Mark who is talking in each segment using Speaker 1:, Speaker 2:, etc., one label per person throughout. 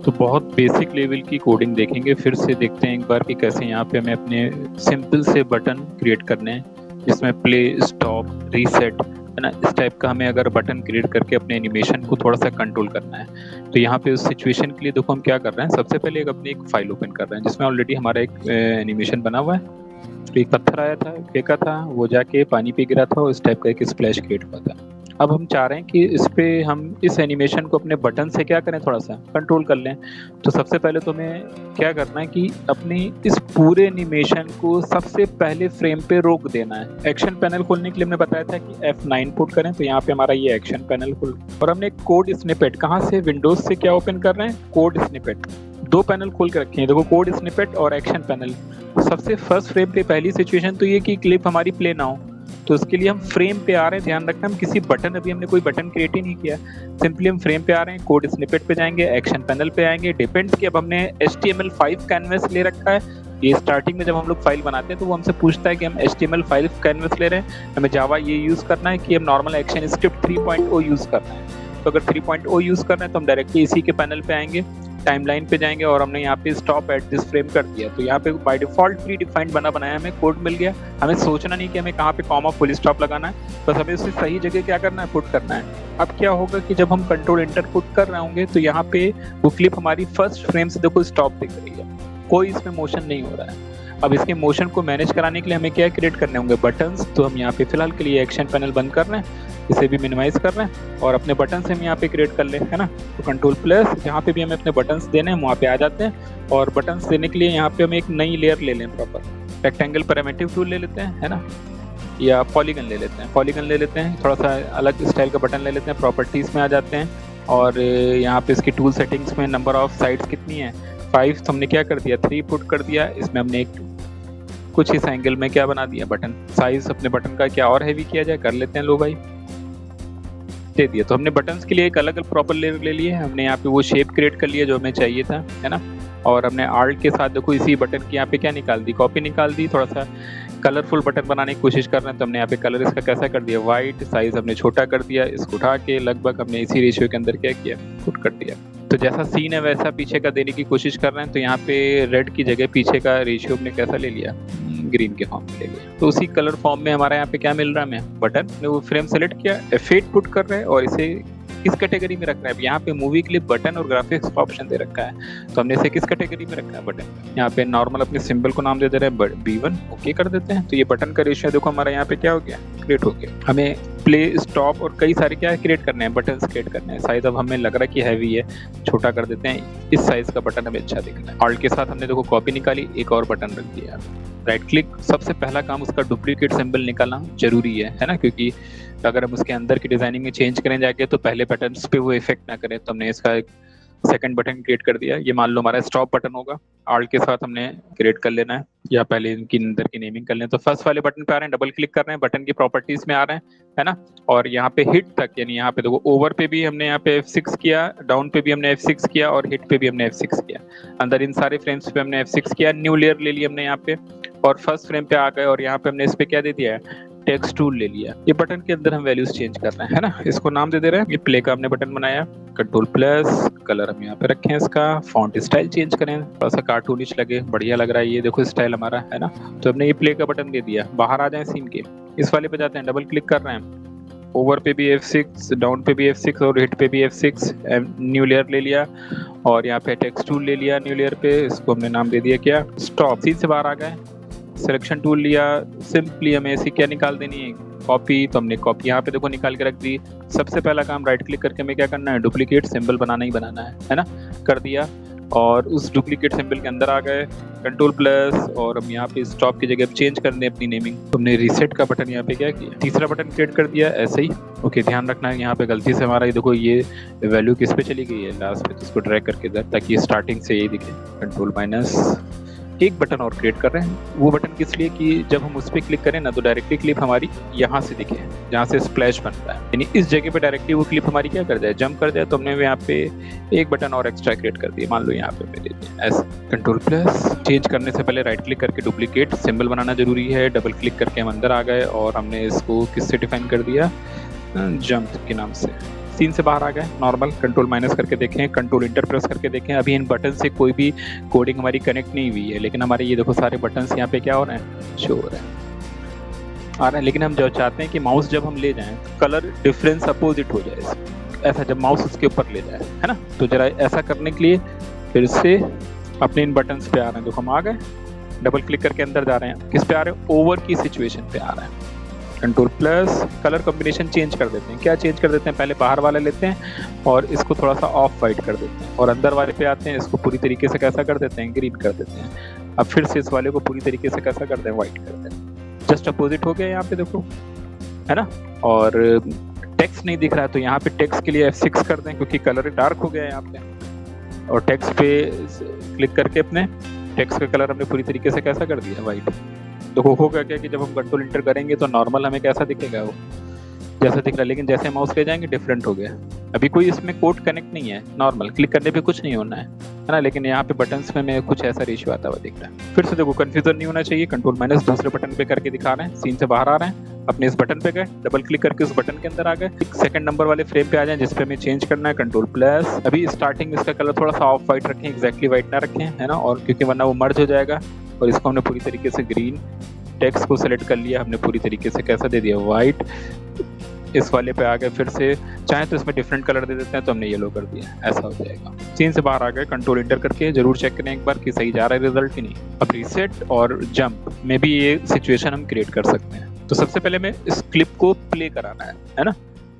Speaker 1: तो बहुत basic level की कोडिंग देखेंगे, फिर से देखते हैं एक बार कि कैसे यहाँ पे हमें अपने सिंपल से बटन क्रिएट करने हैं जिसमें प्ले, स्टॉप, रीसेट, है ना, इस टाइप का हमें अगर बटन क्रिएट करके अपने एनिमेशन को थोड़ा सा कंट्रोल करना है। तो यहाँ पे उस सिचुएशन के लिए देखो हम क्या कर रहे हैं, सबसे पहले अपनी एक फाइल ओपन कर रहे हैं जिसमें ऑलरेडी हमारा एक एनिमेशन बना हुआ है। तो एक पत्थर आया था, फेंका था, वो जाके पानी पे गिरा था और इस टाइप का एक स्प्लैश क्रिएट हुआ था। अब हम चाह रहे हैं कि इस पे हम इस एनिमेशन को अपने बटन से क्या करें, थोड़ा सा कंट्रोल कर लें। तो सबसे पहले तो हमें क्या करना है कि अपनी इस पूरे एनिमेशन को सबसे पहले फ्रेम पे रोक देना है। एक्शन पैनल खोलने के लिए हमने बताया था कि F9 पुट करें, तो यहाँ पे हमारा ये एक्शन पैनल खुल, और हमने कोड स्निपेट कहाँ से, विंडोज से क्या ओपन कर रहे हैं, कोड स्निपेट। दो पैनल खोल के रखे हैं, देखो कोड स्निपेट और एक्शन पैनल। सबसे फर्स्ट फ्रेम पे पहली सिचुएशन तो ये कि क्लिप हमारी प्ले ना हो, तो उसके लिए हम फ्रेम पे आ रहे हैं। ध्यान रखना हम किसी बटन, अभी हमने कोई बटन क्रिएट ही नहीं किया, सिंपली हम फ्रेम पे आ रहे हैं, कोड स्निपेट पे जाएंगे, एक्शन पैनल पे आएंगे। डिपेंड्स कि अब हमने HTML5 कैनवस ले रखा है। ये स्टार्टिंग में जब हम लोग फाइल बनाते हैं तो वो हमसे पूछता है कि हम HTML5 कैनवस ले रहे हैं, हमें जावा ये यूज करना है कि हम नॉर्मल एक्शन स्क्रिप्ट 3.0 यूज करना है। तो अगर 3.0 यूज कर रहे हैं तो हम डायरेक्टली इसी के पैनल पे आएंगे, टाइमलाइन पे जाएंगे और हमने यहाँ पे स्टॉप एट दिस फ्रेम कर दिया। तो यहाँ पे बाय डिफॉल्ट प्री डिफाइंड बनाया हमें कोड मिल गया। हमें सोचना नहीं कि हमें कहाँ पे कॉमा फुल स्टॉप लगाना है, बस हमें उसे सही जगह क्या करना है, पुट करना है। अब क्या होगा कि जब हम कंट्रोल एंटर पुट कर रहे होंगे तो यहाँ पे वो क्लिप हमारी फर्स्ट फ्रेम से देखो स्टॉप दिख रही है, कोई इसमें मोशन नहीं हो रहा है। अब इसके मोशन को मैनेज कराने के लिए हमें क्या क्रिएट करने होंगे, बटन्स। तो हम यहाँ पे फिलहाल के लिए एक्शन पैनल बंद कर रहे हैं, इसे भी मिनिमाइज कर रहे हैं और अपने बटन से हम यहाँ पे क्रिएट कर ले, है ना। तो कंट्रोल प्लस, जहाँ पे भी हमें अपने बटन्स देने हैं वहाँ पे आ जाते हैं और बटन्स देने के लिए यहाँ पे हम एक नई लेयर ले लें, प्रॉपर रेक्टेंगल पैरामीटर टूल ले लेते हैं, है ना, या पॉलीगन ले लेते हैं, पॉलीगन ले लेते हैं, थोड़ा सा अलग स्टाइल का बटन ले लेते हैं, प्रॉपर्टीज में आ जाते हैं और यहाँ पे इसकी टूल सेटिंग्स में नंबर ऑफ साइड्स कितनी है, 5। तो हमने क्या कर दिया, 3 पुट कर दिया। इसमें हमने एक कुछ इस एंगल में क्या बना दिया, बटन साइज अपने बटन का क्या और हैवी किया जाए, कर लेते हैं, लो भाई दे दिया। तो हमने बटन्स के लिए एक अलग प्रॉपर लेयर ले लिए, हमने यहाँ पे वो शेप क्रिएट कर लिया जो हमें चाहिए था, है ना। और हमने आर्ट के साथ देखो इसी बटन की यहाँ पे क्या निकाल दी, कॉपी निकाल दी। थोड़ा सा कलरफुल बटन बनाने की कोशिश कर रहे हैं तो हमने यहाँ पे कलर इसका कैसा कर दिया, वाइट, साइज हमने छोटा कर दिया, इसको उठा के लगभग हमने इसी रेशियो के अंदर क्या किया, पुट कर दिया। तो जैसा सीन है वैसा पीछे का देने की कोशिश कर रहे हैं, तो यहाँ पे रेड की जगह पीछे का रेशियो हमने कैसा ले लिया, ग्रीन के फॉर्म में ले लिया। तो उसी कलर फॉर्म में हमारा यहाँ पे क्या मिल रहा है, हमें बटन ने वो फ्रेम सेलेक्ट किया, F8 पुट कर रहे हैं और इसे किस कैटेगरी में रखना है। यहाँ पे मूवी क्लिप, बटन और ग्राफिक्स का ऑप्शन दे रखा है, तो हमने इसे किस कैटेगरी में रखा है, बटन। यहाँ पे नॉर्मल अपने सिंबल को नाम दे रहे हैं B1, ओके कर देते हैं। तो ये बटन का रेशियो देखो हमारा यहाँ पे क्या हो गया, क्रिएट हो गया। हमें प्ले, स्टॉप और कई सारे क्या क्रिएट करने हैं, बटन क्रिएट करने हैं। साइज अब हमें लग रहा है कि हैवी है, छोटा कर देते हैं, इस साइज का बटन हमें अच्छा दिखना है। ऑल्ट के साथ हमने देखो कॉपी निकाली, एक और बटन रख दिया। राइट क्लिक, सबसे पहला काम उसका डुप्लीकेट सिंबल निकालना जरूरी है ना, क्योंकि अगर हम उसके अंदर की डिजाइनिंग में चेंज करें जाके तो पहले बटन्स पे वो इफेक्ट ना करे। तो हमने इसका एक सेकंड बटन क्रिएट कर दिया, ये मान लो हमारा स्टॉप बटन होगा। आल्ट के साथ हमने क्रिएट कर लेना है, या पहले इनकी अंदर की नेमिंग कर लें। तो फर्स्ट वाले बटन पे आ रहे हैं, डबल क्लिक कर रहे हैं, बटन की प्रॉपर्टीज में आ रहे हैं, है ना। और यहाँ पे हिट तक, यानी यहाँ पे देखो ओवर पे भी हमने यहाँ पे F6 किया, डाउन पे भी हमने F6 किया और हिट पे भी हमने F6 किया। अंदर इन सारे फ्रेम्स पे हमने F6 किया, न्यू लेयर ले ली हमने यहाँ पे और फर्स्ट फ्रेम पे आ गए और यहाँ पे हमने इस पे क्या दे दिया है, टेक्स्ट टूल ले लिया। ये बटन के अंदर हम वैल्यूज चेंज कर रहे हैं, है ना। इसको नाम दे रहे हैं, ये प्ले का हमने बटन बनाया, कंट्रोल प्लस, कलर हम यहाँ पे रखें, इसका फॉन्ट स्टाइल चेंज करें, थोड़ा सा कार्टूनिश लगे, बढ़िया लग रहा है ये देखो स्टाइल हमारा, है ना। तो हमने ये प्ले का बटन दे दिया। बाहर आ जाए सीन के, इस वाले पे जाते हैं, डबल क्लिक कर रहे हैं, ओवर पे भी F6, डाउन पे भी F6 और हिट पे भी F6, न्यू लेयर ले लिया और यहाँ पे टेक्स्ट टूल ले लिया न्यू लेयर पे, इसको हमने नाम दे दिया क्या, स्टॉप। सीन से बाहर आ गए, सिलेक्शन टूल लिया, सिंपली हमें ऐसी क्या निकाल देनी है, कॉपी। तो हमने कॉपी यहाँ पे देखो निकाल के रख दी। सबसे पहला काम राइट क्लिक करके हमें क्या करना है, डुप्लीकेट सिंबल बनाना ही बनाना है ना, कर दिया। और उस डुप्लीकेट सिंबल के अंदर आ गए, कंट्रोल प्लस, और हम यहाँ पे स्टॉप की जगह चेंज कर दें अपनी नेमिंग। तो हमने रीसेट का बटन यहाँ पे क्या किया, तीसरा बटन क्रिएट कर दिया ऐसे ही। ओके, ध्यान रखना है यहाँ पे गलती से हमारा ये देखो ये वैल्यू किस पे चली गई है, लास्ट पे, तो इसको ड्रैग करके इधर, ताकि स्टार्टिंग से यही दिखे। कंट्रोल माइनस, एक बटन और क्रिएट कर रहे हैं। वो बटन किस लिए कि जब हम उस पर क्लिक करें ना तो डायरेक्टली क्लिप हमारी यहाँ से दिखे, जहाँ से स्प्लैश बनता है, यानी इस जगह पे डायरेक्टली वो क्लिप हमारी क्या कर जाए, जंप कर जाए। तो हमने यहाँ पे एक बटन और एक्स्ट्रा क्रिएट कर दिया, मान लो यहाँ पे मेरे ऐसे। कंट्रोल प्लस, चेंज करने से पहले राइट क्लिक करके डुप्लीकेट सिंबल बनाना जरूरी है। डबल क्लिक करके हम अंदर आ गए और हमने इसको किससे डिफाइन कर दिया, जंप के नाम से। सीन से बाहर आ गए, नॉर्मल कंट्रोल माइनस करके देखें, कंट्रोल इंटर प्रेस करके देखें। अभी इन बटन से कोई भी कोडिंग हमारी कनेक्ट नहीं हुई है, लेकिन हमारे ये देखो सारे बटन्स यहाँ पे क्या हो रहे हैं, शो हो रहे हैं, आ रहे हैं। लेकिन हम जो चाहते हैं कि माउस जब हम ले जाएं तो कलर डिफरेंस अपोजिट हो जाए, ऐसा जब माउस उसके ऊपर ले जाए, है ना। तो जरा ऐसा करने के लिए फिर से अपने इन बटन्स पे आ रहे हैं, देखो हम आ गए, डबल क्लिक करके अंदर जा रहे हैं, किस पे आ रहे हैं, ओवर की सिचुएशन पे आ रहे हैं। Control plus colour combination change कर देते हैं, क्या चेंज कर देते हैं, पहले बाहर वाले लेते हैं और इसको थोड़ा सा ऑफ वाइट कर देते हैं, और अंदर वाले पे आते हैं, इसको पूरी तरीके से कैसा कर देते हैं, ग्रीन कर देते हैं। अब फिर से इस वाले को पूरी तरीके से कैसा करते हैं, व्हाइट कर देते हैं। जस्ट अपोजिट हो गया यहाँ पे देखो, है ना। और टेक्स्ट नहीं दिख रहा है तो यहाँ पे टेक्स्ट के लिए F6 कर दें, क्योंकि कलर डार्क हो गया है यहाँ पे। और टेक्स्ट पे क्लिक करके अपने टेक्स्ट का कलर हमने पूरी तरीके से कैसा कर दिया, व्हाइट। तो होगा क्या कि जब हम कंट्रोल इंटर करेंगे तो नॉर्मल हमें कैसा दिखेगा, वो जैसा दिख रहा है, लेकिन जैसे माउस ले जाएंगे डिफरेंट हो गया। अभी कोई इसमें कोड कनेक्ट नहीं है, नॉर्मल क्लिक करने पे कुछ नहीं होना है ना, लेकिन यहाँ पे बटन्स में हमें कुछ ऐसा रेशियो आता हुआ दिख रहा है। फिर से देखो कंफ्यूजन नहीं होना चाहिए, कंट्रोल माइनस दूसरे बटन पे करके दिखा रहे हैं, सीन से बाहर आ रहे हैं, अपने इस बटन पे गए, डबल क्लिक करके उस बटन के अंदर आ गए, सेकंड नंबर वाले फ्रेम पे आ जाए जिसपे हमें चेंज करना है, कंट्रोल प्लस। अभी स्टार्टिंग इसका कलर थोड़ा सा ऑफ वाइट रखें, एक्जैक्टली वाइट ना रखें, है ना, और क्योंकि वरना वो मर्ज हो जाएगा। और इसको हमने पूरी तरीके से ग्रीन, टेक्स्ट को सेलेक्ट कर लिया हमने पूरी तरीके से, कैसा दे दिया, व्हाइट। इस वाले पे आ गए, फिर से चाहे तो इसमें डिफरेंट कलर दे देते हैं, तो हमने येलो कर दिया, ऐसा हो जाएगा। सीन से बाहर आ गए, कंट्रोल इंटर करके जरूर चेक करें एक बार कि सही जा रहा है रिजल्ट ही नहीं। अब रीसेट और जंप में भी ये सिचुएशन हम क्रिएट कर सकते हैं। तो सबसे पहले में इस क्लिप को प्ले कराना है ना।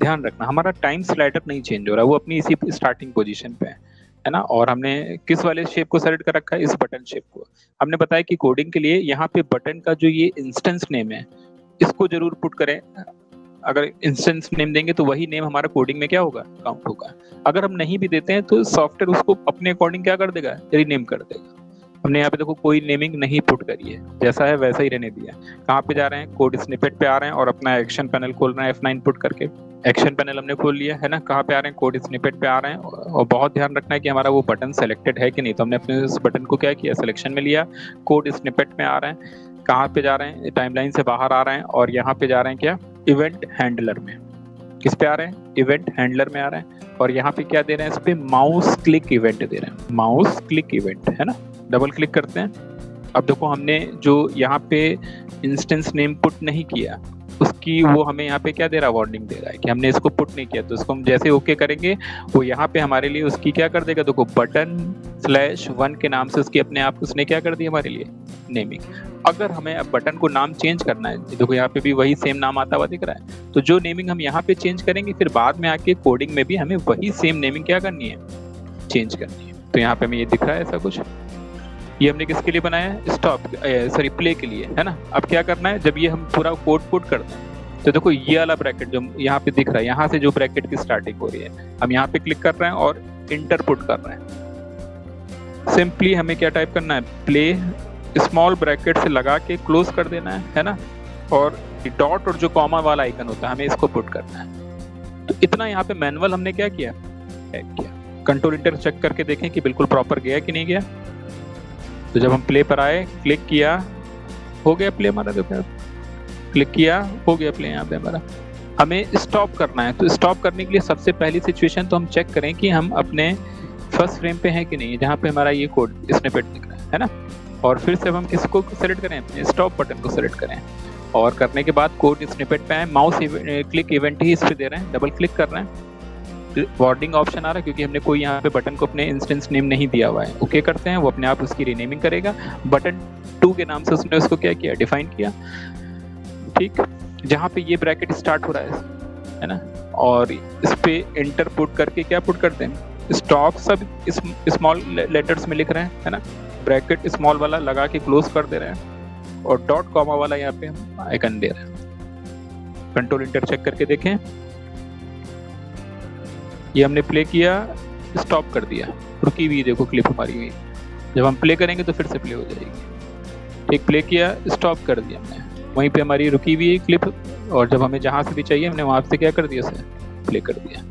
Speaker 1: ध्यान रखना हमारा टाइम स्लाइडर नहीं चेंज हो रहा, वो अपनी इसी स्टार्टिंग पोजीशन पे है ना। और हमने किस वाले शेप को सेलेक्ट कर रखा है, इस बटन शेप को। हमने बताया कि कोडिंग के लिए यहाँ पे बटन का जो ये इंस्टेंस नेम है, इसको जरूर पुट करें। अगर इंस्टेंस नेम देंगे तो वही नेम हमारा कोडिंग में क्या होगा, काउंट होगा। अगर हम नहीं भी देते हैं तो सॉफ्टवेयर उसको अपने अकॉर्डिंग क्या कर देगा, रीनेम कर देगा। हमने यहाँ पे देखो कोई नेमिंग नहीं पुट करी है, जैसा है वैसा ही रहने दिया। कहाँ पे जा रहे हैं, कोड स्निपेट पे आ रहे हैं और अपना एक्शन पैनल खोल रहे हैं, F9 पुट करके। एक्शन पैनल हमने खोल लिया है ना। कहाँ पे आ रहे हैं, कोड स्निपेट पे आ रहे हैं। और बहुत ध्यान रखना है कि हमारा वो बटन सेलेक्टेड है कि नहीं। तो हमने अपने इस बटन को क्या किया, सिलेक्शन में लिया, कोड स्निपेट में आ रहे हैं। कहाँ पे जा रहे हैं, टाइमलाइन से बाहर आ रहे हैं और यहाँ पे जा रहे हैं क्या, इवेंट हैंडलर में। किस पे आ रहे हैं, इवेंट हैंडलर में आ रहे हैं। और यहाँ पे क्या दे रहे हैं, इस पे माउस क्लिक इवेंट दे रहे हैं, माउस क्लिक इवेंट, है ना। डबल क्लिक करते हैं। अब देखो हमने जो यहाँ पे इंस्टेंस नेम पुट नहीं किया, उसकी वो हमें यहाँ पे क्या दे रहा है, वार्निंग दे रहा है कि हमने इसको पुट नहीं किया। तो इसको हम जैसे ओके करेंगे वो यहाँ पे हमारे लिए उसकी क्या कर देगा, देखो बटन/1 के नाम से उसकी अपने आप उसने क्या कर दी हमारे लिए, नेमिंग। अगर हमें अब बटन को नाम चेंज करना है, देखो यहाँ पे भी वही सेम नाम आता हुआ दिख रहा है, तो जो नेमिंग हम यहाँ पे चेंज करेंगे फिर बाद में आके कोडिंग में भी हमें वही सेम नेमिंग क्या करनी है, चेंज करनी है। तो यहाँ पे हमें ये दिख रहा है ऐसा कुछ। ये हमने किसके लिए बनाया है, प्ले के लिए, है ना। अब क्या करना है, जब ये हम पूरा कोड पुट करते हैं तो देखो ये वाला ब्रैकेट जो यहाँ पे दिख रहा है, यहाँ से जो ब्रैकेट की स्टार्टिंग हो रही है, हम यहाँ पे क्लिक कर रहे हैं और इंटर पुट कर रहे हैं। सिंपली हमें क्या टाइप करना है, प्ले स्मॉल ब्रैकेट से लगा के क्लोज कर देना है ना। और डॉट और जो कॉमा वाला आइकन होता है हमें इसको पुट करना है। तो इतना यहाँ पे मैनुअल हमने क्या किया, कंट्रोल इंटर चेक करके देखें कि बिल्कुल प्रॉपर गया कि नहीं गया। तो जब हम प्ले पर आए, क्लिक किया, हो गया प्ले हमारा, देखो क्लिक किया, हो गया प्ले यहाँ पे हमारा। हमें स्टॉप करना है, तो स्टॉप करने के लिए सबसे पहली सिचुएशन तो हम चेक करें कि हम अपने फर्स्ट फ्रेम पे हैं कि नहीं, जहाँ पे हमारा ये कोड स्निपेट दिख रहा है ना। और फिर से हम किसको सेलेक्ट करें, अपने स्टॉप बटन को सेलेक्ट करें। और करने के बाद कोड स्निपेट पे आए, माउस क्लिक इवेंट ही इस पे दे रहे हैं, डबल क्लिक कर रहे हैं। वार्निंग ऑप्शन आ रहा है क्योंकि हमने कोई यहाँ पे बटन को अपने इंस्टेंस नेम नहीं दिया हुआ है। ओके करते हैं, वो अपने आप उसकी रीनेमिंग करेगा। बटन 2 के नाम से उसने उसको क्या किया, डिफाइन किया। ठीक, जहाँ पे ये ब्रैकेट स्टार्ट हो रहा है ना, और इस पे एंटर पुट करके क्या पुट करते हैं, स्टॉप सब स्मॉल लेटर्स में लिख रहे हैं, है ना। ब्रैकेट स्मॉल वाला लगा के क्लोज कर दे रहे हैं और डॉट कॉमा वाला यहाँ पे हम आइकन दे रहे हैं। कंट्रोल इंटर चेक करके देखें, ये हमने प्ले किया, स्टॉप कर दिया, रुकी हुई देखो क्लिप हमारी हुई। जब हम प्ले करेंगे तो फिर से प्ले हो जाएगी। एक प्ले किया, स्टॉप कर दिया हमने, वहीं पे हमारी रुकी हुई क्लिप। और जब हमें जहाँ से भी चाहिए हमने वहाँ से क्या कर दिया, उसे प्ले कर दिया।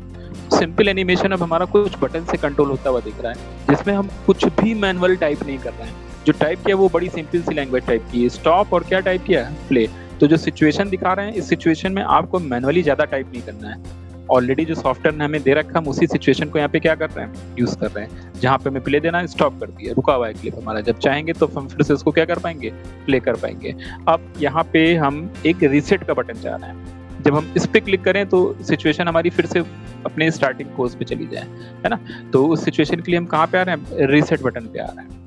Speaker 1: सिंपल एनिमेशन अब हमारा कुछ बटन से कंट्रोल होता हुआ दिख रहा है, जिसमें हम कुछ भी मैनुअल टाइप नहीं कर रहे हैं। जो टाइप किया वो बड़ी सिंपल सी लैंग्वेज टाइप की है, स्टॉप और क्या टाइप किया, प्ले। तो जो सिचुएशन दिखा रहे हैं, इस सिचुएशन में आपको मैनुअली ज़्यादा टाइप नहीं करना है। ऑलरेडी जो सॉफ्टवेयर ने हमें दे रखा हम उसी सिचुएशन को यहाँ पे क्या कर रहे हैं, यूज कर रहे हैं। जहाँ पे हमें प्ले देना है स्टॉप कर दिया, रुका हुआ है क्लिप हमारा, जब चाहेंगे तो हम फिर से इसको क्या कर पाएंगे, प्ले कर पाएंगे। अब यहाँ पे हम एक रीसेट का बटन चाह रहे हैं, जब हम इस पे क्लिक करें तो सिचुएशन हमारी फिर से अपने स्टार्टिंग पोज पे चली जाए, है ना। तो उस सिचुएशन के लिए हम कहाँ पे आ रहे हैं, रीसेट बटन पे आ रहे हैं।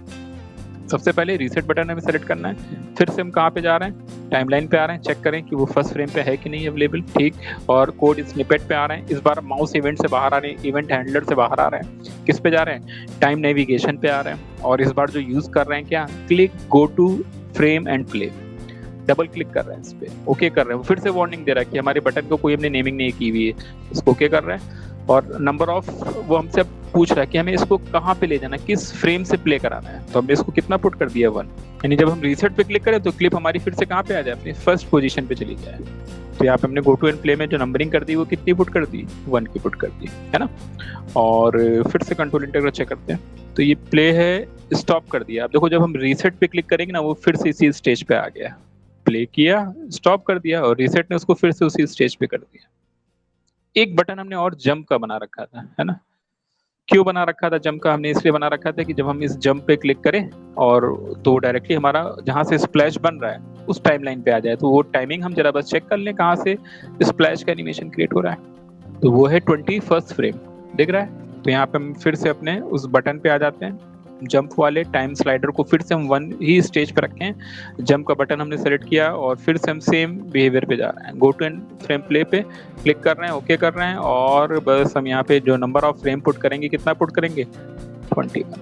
Speaker 1: सबसे पहले रीसेट बटन हमें सेलेक्ट करना है, फिर से हम कहाँ पे जा रहे हैं, टाइमलाइन पे आ रहे हैं, चेक करें कि वो फर्स्ट फ्रेम पे है कि नहीं अवेलेबल, ठीक। और कोड स्निपेट पे आ रहे हैं, इस बार माउस इवेंट से बाहर आ रहे हैं, इवेंट हैंडलर से बाहर आ रहे हैं, किस पे जा रहे हैं, टाइम नेविगेशन पे आ रहे हैं। और इस बार जो यूज कर रहे हैं क्या, click go to frame and play, double click कर रहे हैं इस पे, ओके कर रहे हैं। फिर से वार्निंग दे रहा है कि हमारे बटन को कोई हमने नेमिंग नहीं की हुई है, इसको ओके कर रहे हैं। और नंबर ऑफ वो हमसे अब पूछ रहा है कि हमें इसको कहाँ पे ले जाना है, किस फ्रेम से प्ले कराना है, तो हमने इसको कितना पुट कर दिया 1, यानी जब हम रीसेट पे क्लिक करें तो क्लिप हमारी फिर से कहाँ पे आ जाए, अपनी फर्स्ट पोजीशन पे चली जाए। तो यहाँ पे हमने गो टू एंड प्ले में जो नंबरिंग कर दी वो कितनी पुट कर दी, 1 की पुट कर दी, है ना। और फिर से कंट्रोल इंटर चेक करते हैं, तो ये प्ले है, स्टॉप कर दिया। अब देखो जब हम रीसेट पे क्लिक करेंगे ना वो फिर से इसी स्टेज पे आ गया, प्ले किया, स्टॉप कर दिया, और रीसेट ने उसको फिर से उसी स्टेज पे कर दिया। एक बटन हमने और जंप का बना रखा था, है ना। क्यों बना रखा था जंप का, हमने इसलिए बना रखा था कि जब हम इस जंप पे क्लिक करें और तो डायरेक्टली हमारा जहां से स्प्लैश बन रहा है उस टाइमलाइन पे आ जाए। तो वो टाइमिंग हम जरा बस चेक कर लें कहाँ से स्प्लैश का एनिमेशन क्रिएट हो रहा है, तो वो है 21st फ्रेम, दिख रहा है। तो यहाँ पे हम फिर से अपने उस बटन पे आ जाते हैं, जंप वाले टाइम स्लाइडर को फिर से हम 1 ही स्टेज पे रखें, जंप का बटन हमने सेलेक्ट किया और फिर से हम सेम बिहेवियर पे जा रहे हैं, go to and frame play पे क्लिक कर रहे हैं, ओके कर रहे हैं। और बस हम यहाँ पे जो नंबर ऑफ फ्रेम पुट करेंगे, कितना पुट करेंगे, 21।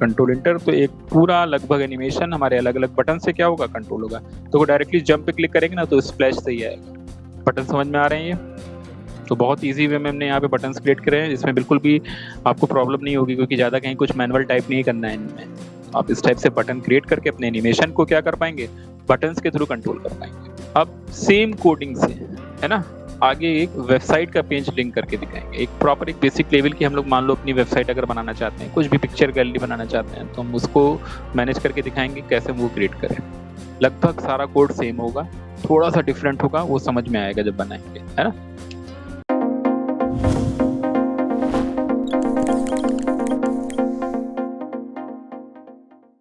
Speaker 1: कंट्रोल इंटर, तो एक पूरा लगभग एनिमेशन हमारे अलग अलग बटन से क्या होगा, कंट्रोल होगा। तो वो डायरेक्टली जंप पे क्लिक करेंगे ना तो स्प्लैश सही आएगा। बटन समझ में आ रहे हैं ये, तो बहुत इजी वे में हमने यहाँ पे बटन्स क्रिएट करे हैं, इसमें बिल्कुल भी आपको प्रॉब्लम नहीं होगी, क्योंकि ज़्यादा कहीं कुछ मैनुअल टाइप नहीं करना है इनमें। आप इस टाइप से बटन क्रिएट करके अपने एनिमेशन को क्या कर पाएंगे, बटन्स के थ्रू कंट्रोल कर पाएंगे। अब सेम कोडिंग से, है ना, आगे एक वेबसाइट का पेज लिंक करके दिखाएंगे। एक प्रॉपर एक बेसिक लेवल की हम लोग मान लो अपनी वेबसाइट अगर बनाना चाहते हैं, कुछ भी पिक्चर गैलरी बनाना चाहते हैं, तो हम उसको मैनेज करके दिखाएंगे कैसे वो क्रिएट करें। लगभग सारा कोड सेम होगा, थोड़ा सा डिफरेंट होगा, वो समझ में आएगा जब बनाएंगे, है ना।